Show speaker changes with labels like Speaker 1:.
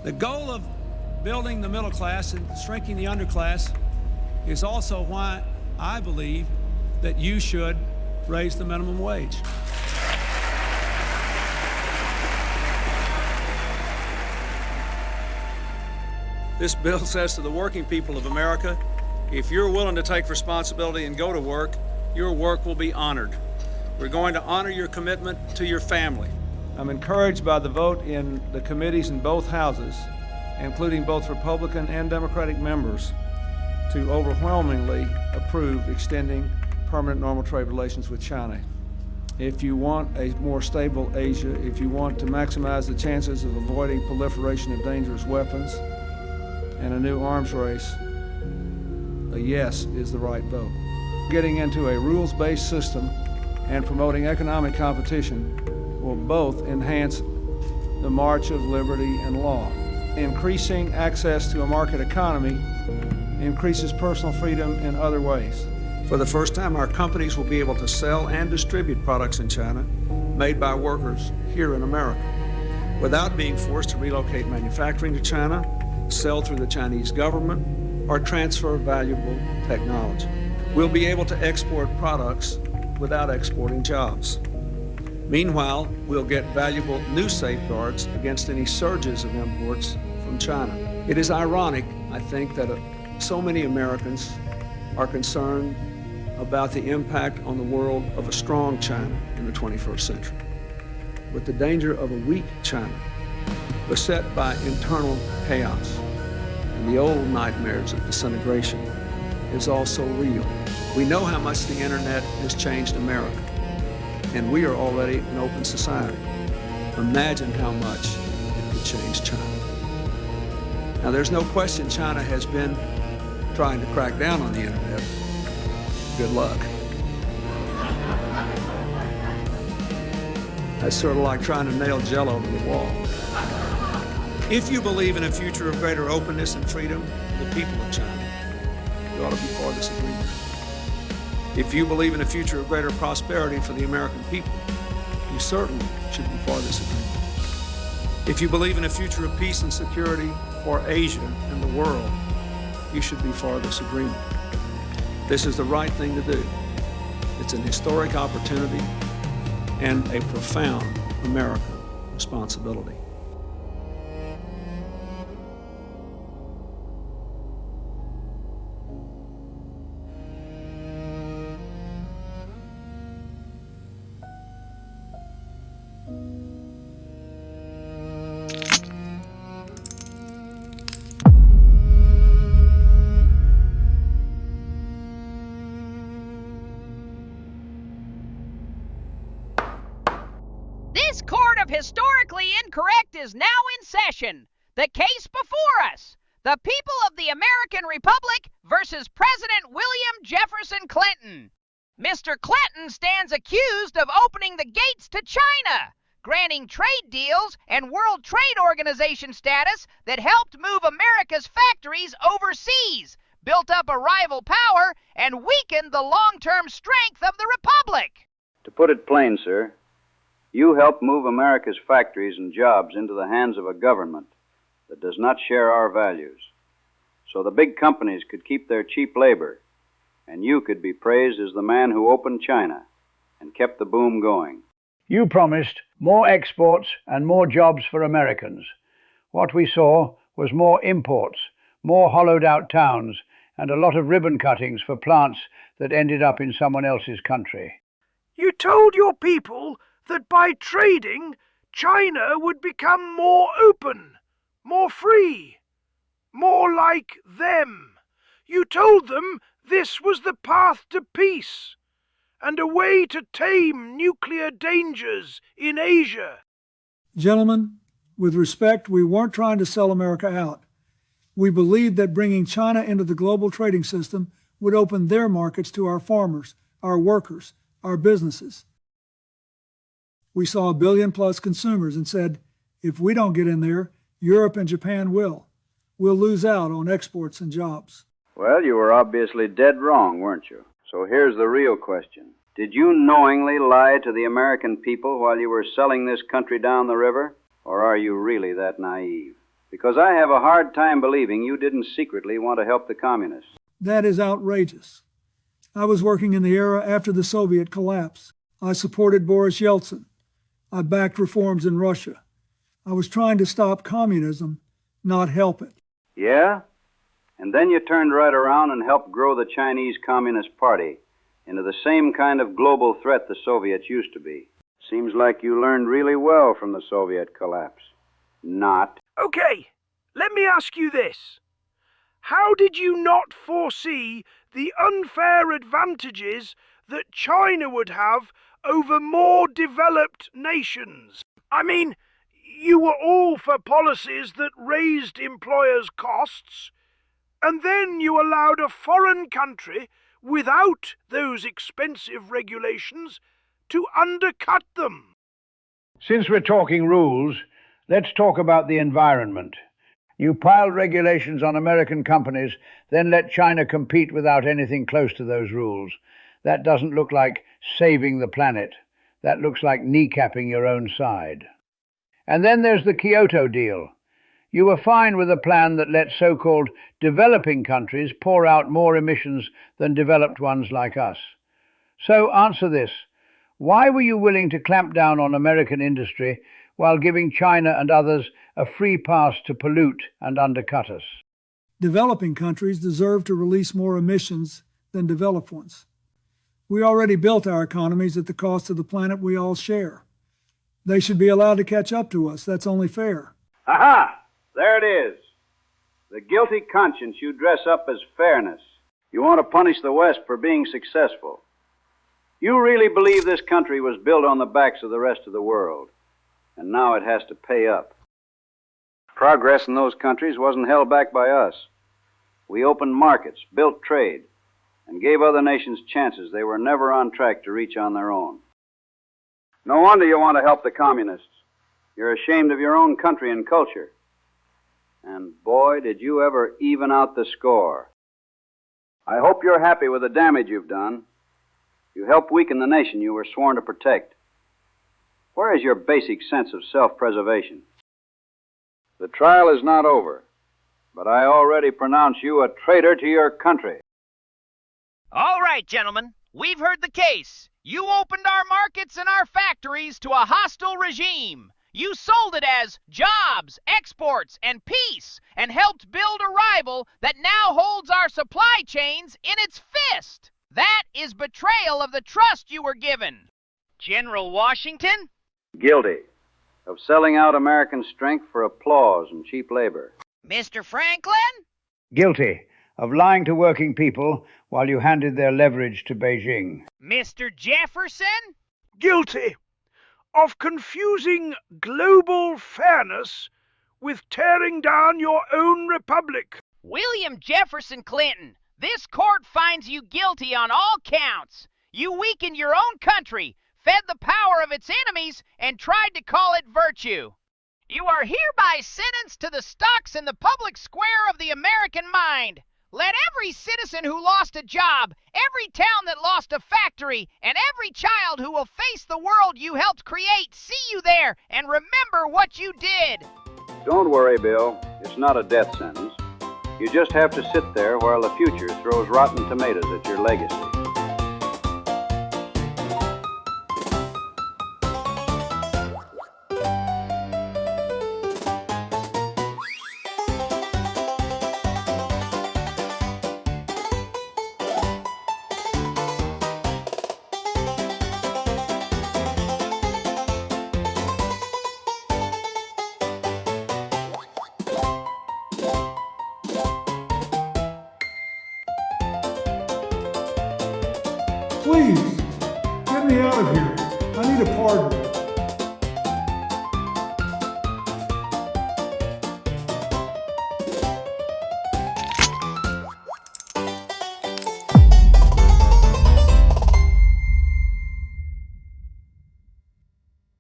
Speaker 1: The goal of building the middle class and shrinking the underclass is also why I believe that you should raise the minimum wage. This bill says to the working people of America, if you're willing to take responsibility and go to work, your work will be honored. We're going to honor your commitment to your family. I'm encouraged by the vote in the committees in both houses, including both Republican and Democratic members, to overwhelmingly approve extending permanent normal trade relations with China. If you want a more stable Asia, if you want to maximize the chances of avoiding proliferation of dangerous weapons and a new arms race, a yes is the right vote. Getting into a rules-based system and promoting economic competition will both enhance the march of liberty and law. Increasing access to a market economy increases personal freedom in other ways. For the first time, our companies will be able to sell and distribute products in China made by workers here in America without being forced to relocate manufacturing to China, sell through the Chinese government, or transfer valuable technology. We'll be able to export products without exporting jobs. Meanwhile, we'll get valuable new safeguards against any surges of imports from China. It is ironic, I think, that so many Americans are concerned about the impact on the world of a strong China in the 21st century. But the danger of a weak China, beset by internal chaos and the old nightmares of disintegration, is also real. We know how much the internet has changed America, and we are already an open society. Imagine how much it could change China. Now, there's no question China has been trying to crack down on the internet. Good luck. That's sort of like trying to nail Jell-O to the wall. If you believe in a future of greater openness and freedom for the people of China, you ought to be for this agreement. If you believe in a future of greater prosperity for the American people, you certainly should be for this agreement. If you believe in a future of peace and security for Asia and the world, you should be for this agreement. This is the right thing to do. It's an historic opportunity and a profound American responsibility.
Speaker 2: This court of historically incorrect is now in session. The case before us, the people of the American Republic versus President William Jefferson Clinton. Mr. Clinton stands accused of opening the gates to China, granting trade deals and World Trade Organization status that helped move America's factories overseas, built up a rival power, and weakened the long-term strength of the Republic.
Speaker 3: To put it plain, sir, you helped move America's factories and jobs into the hands of a government that does not share our values, so the big companies could keep their cheap labor, and you could be praised as the man who opened China and kept the boom going.
Speaker 4: You promised more exports and more jobs for Americans. What we saw was more imports, more hollowed-out towns, and a lot of ribbon cuttings for plants that ended up in someone else's country.
Speaker 5: You told your people that by trading, China would become more open, more free, more like them. You told them this was the path to peace and a way to tame nuclear dangers in Asia.
Speaker 6: Gentlemen, with respect, we weren't trying to sell America out. We believed that bringing China into the global trading system would open their markets to our farmers, our workers, our businesses. We saw 1 billion plus consumers and said, if we don't get in there, Europe and Japan will. We'll lose out on exports and jobs.
Speaker 3: Well, you were obviously dead wrong, weren't you? So here's the real question. Did you knowingly lie to the American people while you were selling this country down the river? Or are you really that naive? Because I have a hard time believing you didn't secretly want to help the communists.
Speaker 6: That is outrageous. I was working in the era after the Soviet collapse. I supported Boris Yeltsin. I backed reforms in Russia. I was trying to stop communism, not help it.
Speaker 3: Yeah? And then you turned right around and helped grow the Chinese Communist Party into the same kind of global threat the Soviets used to be. Seems like you learned really well from the Soviet collapse. Not.
Speaker 5: Okay, let me ask you this. How did you not foresee the unfair advantages that China would have over more developed nations? I mean, you were all for policies that raised employers' costs, and then you allowed a foreign country without those expensive regulations to undercut them.
Speaker 4: Since we're talking rules, let's talk about the environment. You piled regulations on American companies, then let China compete without anything close to those rules. That doesn't look like saving the planet. That looks like kneecapping your own side. And then there's the Kyoto deal. You were fine with a plan that let so-called developing countries pour out more emissions than developed ones like us. So answer this. Why were you willing to clamp down on American industry while giving China and others a free pass to pollute and undercut us?
Speaker 6: Developing countries deserve to release more emissions than developed ones. We already built our economies at the cost of the planet we all share. They should be allowed to catch up to us. That's only fair.
Speaker 3: Aha! There it is. The guilty conscience you dress up as fairness. You want to punish the West for being successful. You really believe this country was built on the backs of the rest of the world, and now it has to pay up. Progress in those countries wasn't held back by us. We opened markets, built trade, and gave other nations chances they were never on track to reach on their own. No wonder you want to help the communists. You're ashamed of your own country and culture. And boy, did you ever even out the score. I hope you're happy with the damage you've done. You helped weaken the nation you were sworn to protect. Where is your basic sense of self-preservation? The trial is not over, but I already pronounce you a traitor to your country.
Speaker 2: All right, gentlemen, we've heard the case. You opened our markets and our factories to a hostile regime. You sold it as jobs, exports, and peace, and helped build a rival that now holds our supply chains in its fist. That is betrayal of the trust you were given. General Washington?
Speaker 3: Guilty of selling out American strength for applause and cheap labor.
Speaker 2: Mr. Franklin?
Speaker 4: Guilty of lying to working people while you handed their leverage to Beijing.
Speaker 2: Mr. Jefferson?
Speaker 5: Guilty of confusing global fairness with tearing down your own republic.
Speaker 2: William Jefferson Clinton, this court finds you guilty on all counts. You weakened your own country, fed the power of its enemies, and tried to call it virtue. You are hereby sentenced to the stocks in the public square of the American mind. Let every citizen who lost a job, every town that lost a factory, and every child who will face the world you helped create see you there and remember what you did.
Speaker 3: Don't worry, Bill. It's not a death sentence. You just have to sit there while the future throws rotten tomatoes at your legacy.
Speaker 6: Please, get me out of here. I need a pardon.